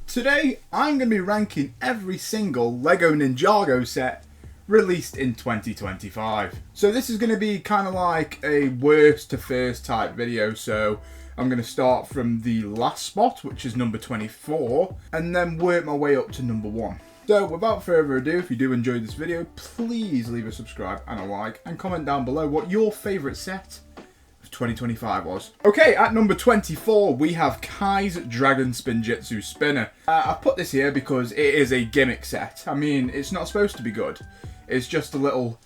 Today I'm going to be ranking every single LEGO Ninjago set released in 2025. So this is going to be kind of like a worst to first type video, so I'm going to start from the last spot, which is number 24, and then work my way up to number 1. So without further ado, if you do enjoy this video, please leave a subscribe and a like, and comment down below what your favourite set of 2025 was. Okay, at number 24 we have Kai's Dragon Spinjitzu Spinner. I put this here because it is a gimmick set. I mean, it's not supposed to be good. It's just a little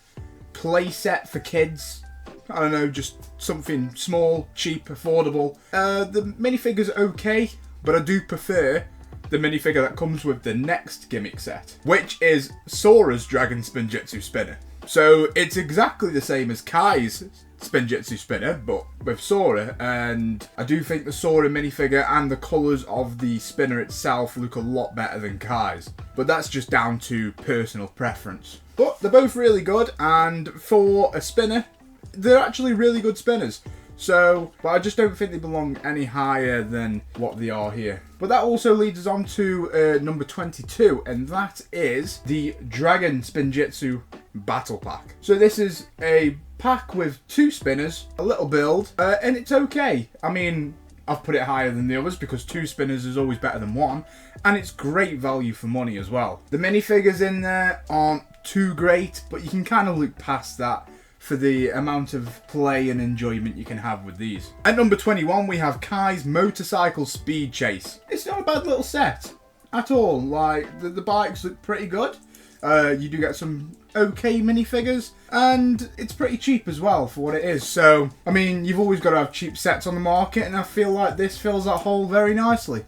play set for kids. I don't know, just something small, cheap, affordable. The minifigure's okay, but I do prefer the minifigure that comes with the next gimmick set, which is Sora's Dragon Spinjitzu Spinner. So it's exactly the same as Kai's Spinjitzu Spinner, but with Sora, and I do think the Sora minifigure and the colours of the spinner itself look a lot better than Kai's, but that's just down to personal preference. But they're both really good, and for a spinner, they're actually really good spinners. So, but I just don't think they belong any higher than what they are here. But that also leads us on to number 22, and that is the Dragon Spinjitzu Battle Pack. So this is a pack with 2 spinners, a little build, and it's okay. I mean, I've put it higher than the others because 2 spinners is always better than 1, and it's great value for money as well. The minifigures in there aren't too great, but you can kind of look past that for the amount of play and enjoyment you can have with these. At number 21 we have Kai's Motorcycle Speed Chase. It's not a bad little set at all. Like, the bikes look pretty good. You do get some okay minifigures, and it's pretty cheap as well for what it is. So, I mean, you've always got to have cheap sets on the market, and I feel like this fills that hole very nicely.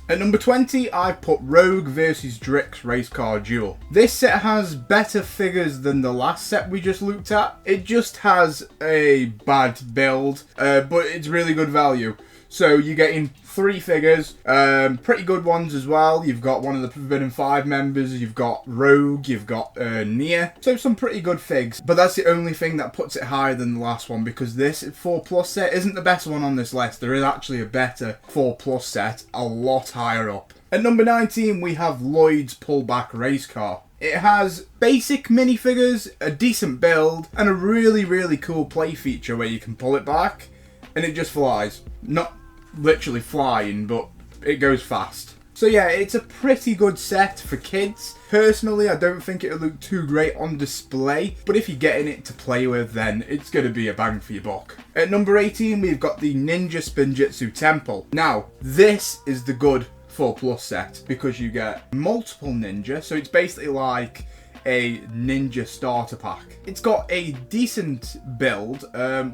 At number 20, I put Rogue vs Drix Race Car Duel. This set has better figures than the last set we just looked at. It just has a bad build, but it's really good value. So you're getting 3 figures, pretty good ones as well. You've got one of the Forbidden 5 members, you've got Rogue, you've got Nia. So some pretty good figs. But that's the only thing that puts it higher than the last one, because this 4+ set isn't the best one on this list. There is actually a better 4+ set a lot higher up. At number 19 we have Lloyd's Pullback Race Car. It has basic minifigures, a decent build, and a really cool play feature where you can pull it back and it just flies. Not literally flying, but it goes fast. So yeah, it's a pretty good set for kids. Personally, I don't think it'll look too great on display, but if you're getting it to play with, then it's going to be a bang for your buck. At number 18, we've got the Ninja Spinjitzu Temple. Now, this is the good 4+ set, because you get multiple ninja, so it's basically like a ninja starter pack. It's got a decent build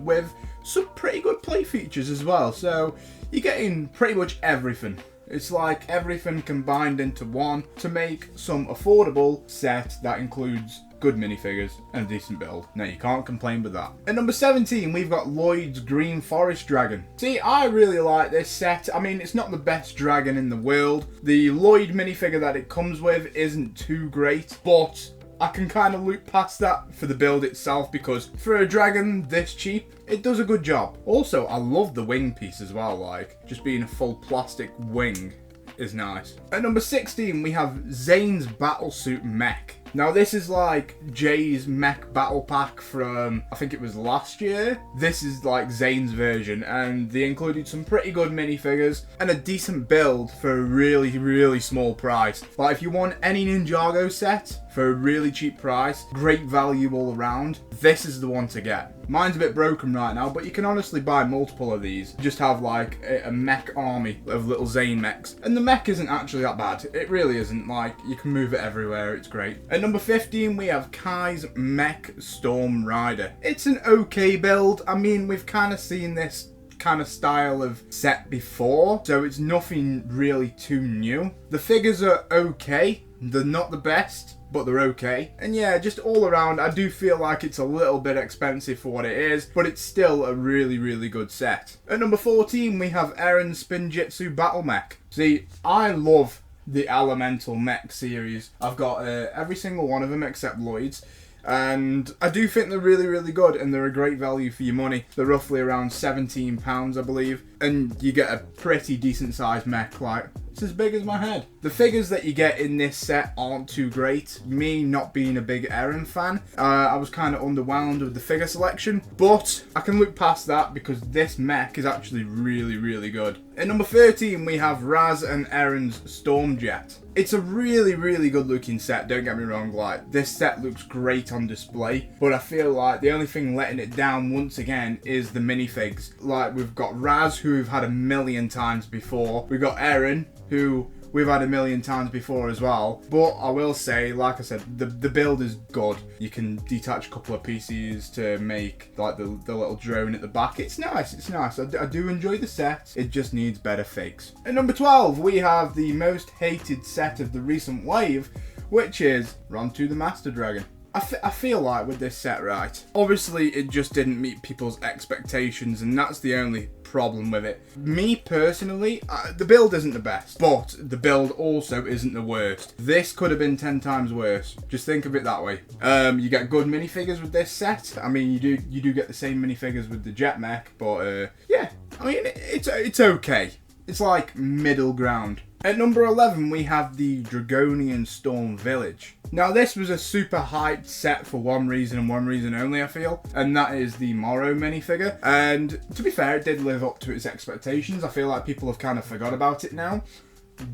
with some pretty good play features as well, so you're getting pretty much everything. It's like everything combined into one to make some affordable set that includes good minifigures and a decent build. Now, you can't complain with that. At number 17, we've got Lloyd's Green Forest Dragon. See, I really like this set. I mean, it's not the best dragon in the world. The Lloyd minifigure that it comes with isn't too great, but I can kind of look past that for the build itself, because for a dragon this cheap, it does a good job. Also, I love the wing piece as well, like, just being a full plastic wing is nice. At number 16, we have Zane's Battlesuit Mech. Now, this is like Jay's mech battle pack from, I think it was last year. This is like Zane's version, and they included some pretty good minifigures and a decent build for a really small price. Like, if you want any Ninjago set for a really cheap price, great value all around, this is the one to get. Mine's a bit broken right now, but you can honestly buy multiple of these. Just have like a mech army of little Zane mechs. And the mech isn't actually that bad. It really isn't. Like, you can move it everywhere, it's great. At number 15, we have Kai's Mech Storm Rider. It's an okay build. I mean, we've kind of seen this kind of style of set before, so it's nothing really too new. The figures are okay. They're not the best, but they're okay. And yeah, just all around, I do feel like it's a little bit expensive for what it is, but it's still a really good set. At number 14, we have Aaron's Spinjitzu Battle Mech. See, I love the Elemental Mech series. I've got every single one of them except Lloyd's. And I do think they're really, really good, and they're a great value for your money. They're roughly around £17, I believe, and you get a pretty decent sized mech. Like, it's as big as my head. The figures that you get in this set aren't too great. Me not being a big Eren fan, I was kind of underwhelmed with the figure selection, but I can look past that because this mech is actually really, really good. At number 13, we have Raz and Eren's Stormjet. It's a really, really good looking set, don't get me wrong. Like, this set looks great on display, but I feel like the only thing letting it down once again is the minifigs. Like, we've got Raz, who we've had a million times before. We've got Eren, who we've had a million times before as well. But I will say, like I said, the build is good. You can detach a couple of pieces to make like the little drone at the back. It's nice, it's nice. I do enjoy the set. It just needs better figs. At number 12, we have the most hated set of the recent wave, which is Rontu the Master Dragon. I feel like with this set, right, obviously it just didn't meet people's expectations, and that's the only problem with it. Me personally, the build isn't the best, but the build also isn't the worst. This could have been 10 times worse. Just think of it that way. You get good minifigures with this set. I mean, you do get the same minifigures with the jet mech, but yeah, I mean, it's okay. It's like middle ground. At number 11, we have the Dragonian Storm Village. Now, this was a super hyped set for one reason and one reason only, I feel, and that is the Morrow minifigure. And to be fair, it did live up to its expectations. I feel like people have kind of forgot about it now,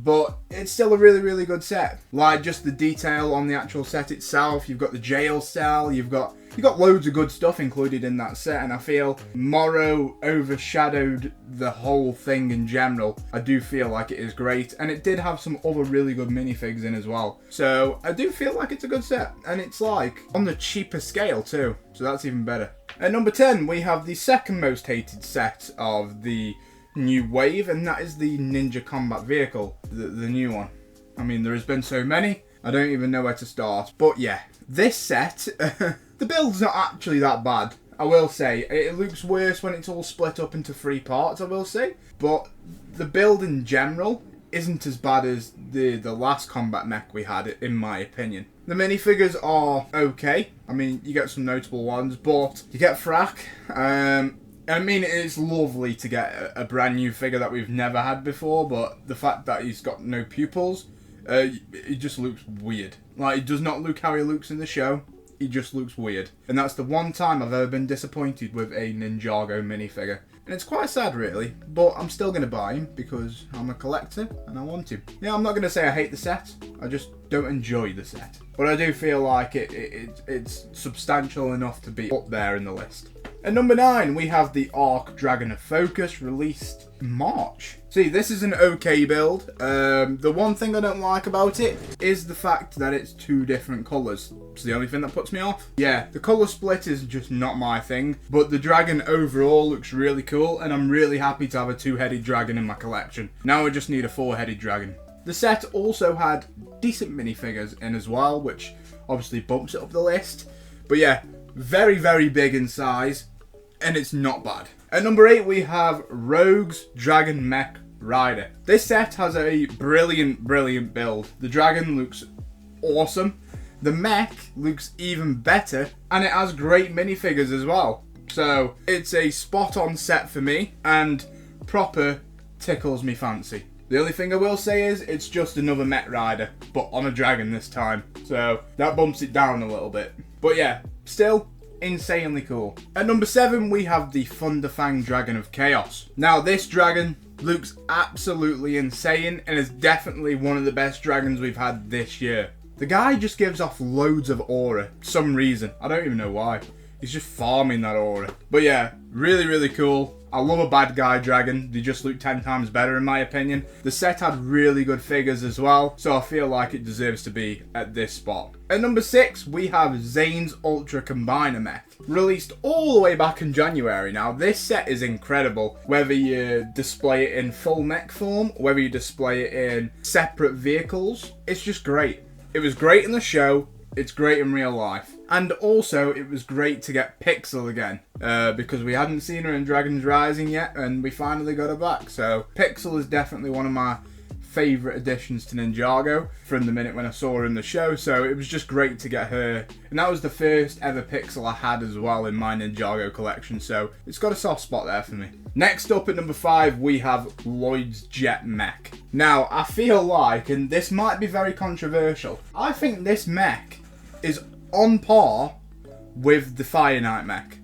but it's still a really, really good set. Like, just the detail on the actual set itself. You've got the jail cell, you've got loads of good stuff included in that set, and I feel Morrow overshadowed the whole thing in general. I do feel like it is great, and it did have some other really good minifigs in as well. So I do feel like it's a good set, and it's like on the cheaper scale too, so that's even better. At number 10, we have the second most hated set of the new wave, and that is the Ninja Combat Vehicle, the new one. I mean, there has been so many, I don't even know where to start. But yeah, this set, the build's not actually that bad, I will say. It looks worse when it's all split up into 3 parts, I will say. But the build in general isn't as bad as the last combat mech we had, in my opinion. The minifigures are okay. I mean, you get some notable ones, but you get Frack. I mean, it's lovely to get a brand new figure that we've never had before, but the fact that he's got no pupils, it just looks weird. Like, it does not look how he looks in the show. He just looks weird. And that's the one time I've ever been disappointed with a Ninjago minifigure. And it's quite sad, really, but I'm still going to buy him because I'm a collector and I want him. Yeah, I'm not going to say I hate the set, I just don't enjoy the set. But I do feel like it's substantial enough to be up there in the list. At number 9, we have the Arc Dragon of Focus, released in March. See, this is an okay build. The one thing I don't like about it is the fact that it's 2 different colours. It's the only thing that puts me off. Yeah, the colour split is just not my thing, but the dragon overall looks really cool, and I'm really happy to have a 2-headed dragon in my collection. Now I just need a 4-headed dragon. The set also had decent minifigures in as well, which obviously bumps it up the list. But yeah, very, very big in size, and it's not bad. At number 8, we have Rogue's Dragon Mech Rider. This set has a brilliant, brilliant build. The dragon looks awesome. The mech looks even better, and it has great minifigures as well. So it's a spot-on set for me, and proper tickles me fancy. The only thing I will say is it's just another mech rider, but on a dragon this time. So that bumps it down a little bit. But yeah, still insanely cool. At number 7, we have the Thunderfang Dragon of Chaos. Now, this dragon looks absolutely insane and is definitely one of the best dragons we've had this year. The guy just gives off loads of aura, for some reason. I don't even know why. He's just farming that aura. But yeah, really, really cool. I love a bad guy dragon. They just look 10 times better in my opinion. The set had really good figures as well, so I feel like it deserves to be at this spot. At number 6, we have Zane's Ultra Combiner Mech. Released all the way back in January. Now, this set is incredible. Whether you display it in full mech form, whether you display it in separate vehicles, it's just great. It was great in the show. It's great in real life. And also, it was great to get Pixel again, because we hadn't seen her in Dragons Rising yet, and we finally got her back. So, Pixel is definitely one of my favourite additions to Ninjago from the minute when I saw her in the show, so it was just great to get her. And that was the first ever pixel I had as well in my Ninjago collection, so it's got a soft spot there for me. Next up at number 5, we have Lloyd's Jet Mech. Now, I feel like, and this might be very controversial, I think this mech is on par with the Fire Knight mech,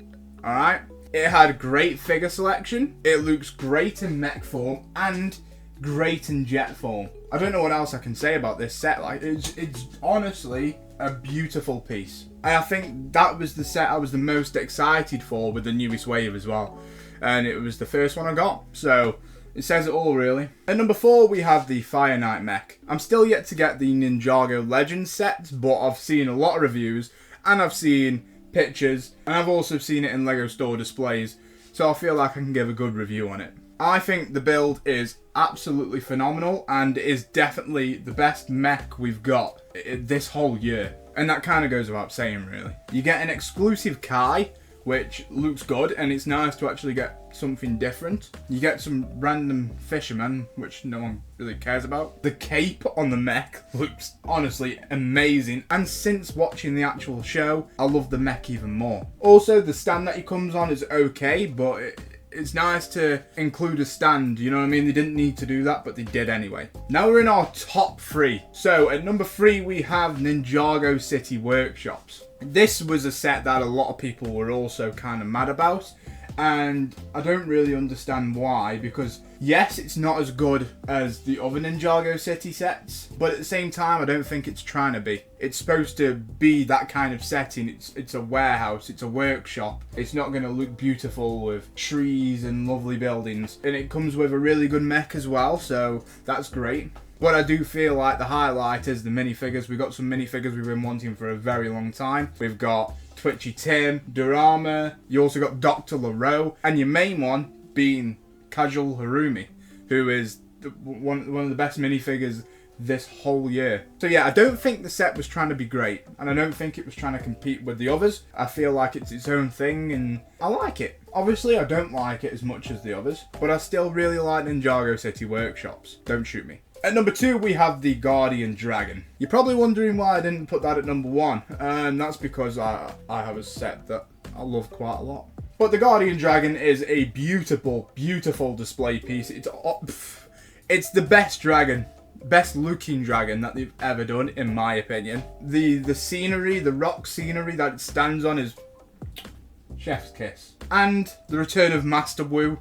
alright? It had great figure selection, it looks great in mech form, and great in jet form. I don't know what else I can say about this set. Like, it's honestly a beautiful piece. And I think that was the set I was the most excited for with the newest wave as well. And it was the first one I got, so it says it all really. At number 4, we have the Fire Knight mech. I'm still yet to get the Ninjago Legends sets, but I've seen a lot of reviews, and I've seen pictures, and I've also seen it in LEGO store displays, so I feel like I can give a good review on it. I think the build is absolutely phenomenal and is definitely the best mech we've got this whole year. And that kind of goes without saying really. You get an exclusive Kai, which looks good, and it's nice to actually get something different. You get some random fishermen, which no one really cares about. The cape on the mech looks honestly amazing, and since watching the actual show, I love the mech even more. Also, the stand that he comes on is okay, but it's nice to include a stand, you know what I mean? They didn't need to do that, but they did anyway. Now we're in our top 3. So at number 3, we have Ninjago City Workshops. This was a set that a lot of people were also kind of mad about, and I don't really understand why, because yes, it's not as good as the other Ninjago City sets, but at the same time, I don't think it's trying to be. It's supposed to be that kind of setting. It's a warehouse, it's a workshop. It's not going to look beautiful with trees and lovely buildings, and it comes with a really good mech as well, so that's great. But I do feel like the highlight is the minifigures. We've got some minifigures we've been wanting for a very long time. We've got Twitchy Tim, Dorama, you also got Dr. LaRoe, and your main one being Casual Harumi, who is one of the best minifigures this whole year. So yeah, I don't think the set was trying to be great, and I don't think it was trying to compete with the others. I feel like it's its own thing, and I like it. Obviously, I don't like it as much as the others, but I still really like Ninjago City Workshops. Don't shoot me. At number 2, we have the Guardian Dragon. You're probably wondering why I didn't put that at number 1, and that's because I have a set that I love quite a lot. But the Guardian Dragon is a beautiful, beautiful display piece. It's the best dragon, best looking dragon that they've ever done, in my opinion. The scenery, the rock scenery that it stands on is chef's kiss. And the return of Master Wu.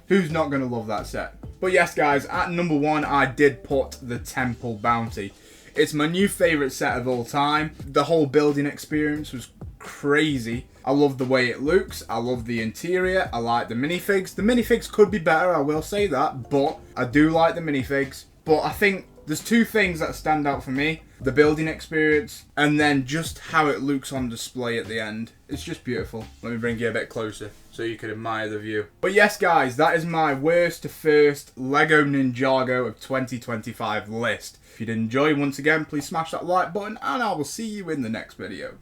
Who's not going to love that set? But yes, guys, at number 1, I did put the Temple Bounty. It's my new favourite set of all time. The whole building experience was crazy. I love the way it looks. I love the interior. I like the minifigs. The minifigs could be better, I will say that, but I do like the minifigs. But I think there's 2 things that stand out for me. The building experience, and then just how it looks on display at the end. It's just beautiful. Let me bring you a bit closer so you can admire the view. But yes, guys, that is my worst to first LEGO Ninjago of 2025 list. If you did enjoy, once again, please smash that like button, and I will see you in the next video.